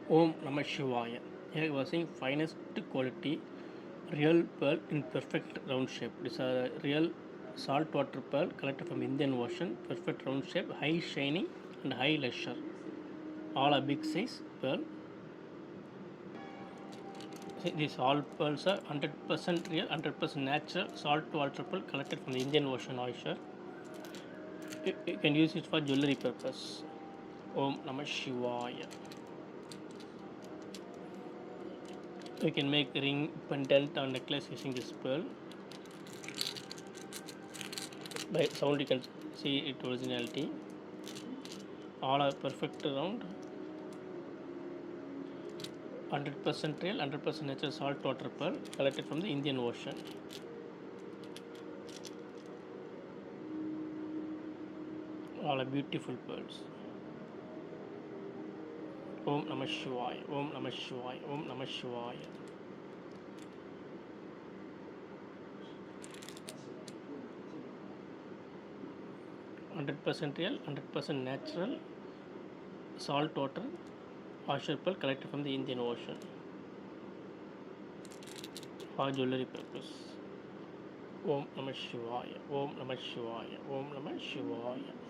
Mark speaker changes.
Speaker 1: Om Namah Shivaya. Here we are seeing finest quality real pearl in perfect round shape. This is a real saltwater pearl collected from Indian Ocean. Perfect round shape, high shining and high luster. All are big size pearl. See, these all pearls are 100% real, 100% natural saltwater pearl collected from the Indian Ocean oyster. You can use it for jewelry purpose. Om Namah Shivaya. We can make ring, pendant or necklace using this pearl. By sound you can see its originality. All are perfect round, 100% real, 100% natural saltwater pearl collected from the Indian Ocean. All are beautiful pearls. Om Namah Shivaya, Om Namah Shivaya, Om Namah Shivaya. %100% real, 100% natural saltwater oyster pearl collected from the Indian Ocean for jewelry purpose. Om Namah Shivaya, Om Namah Shivaya, Om Namah Shivaya.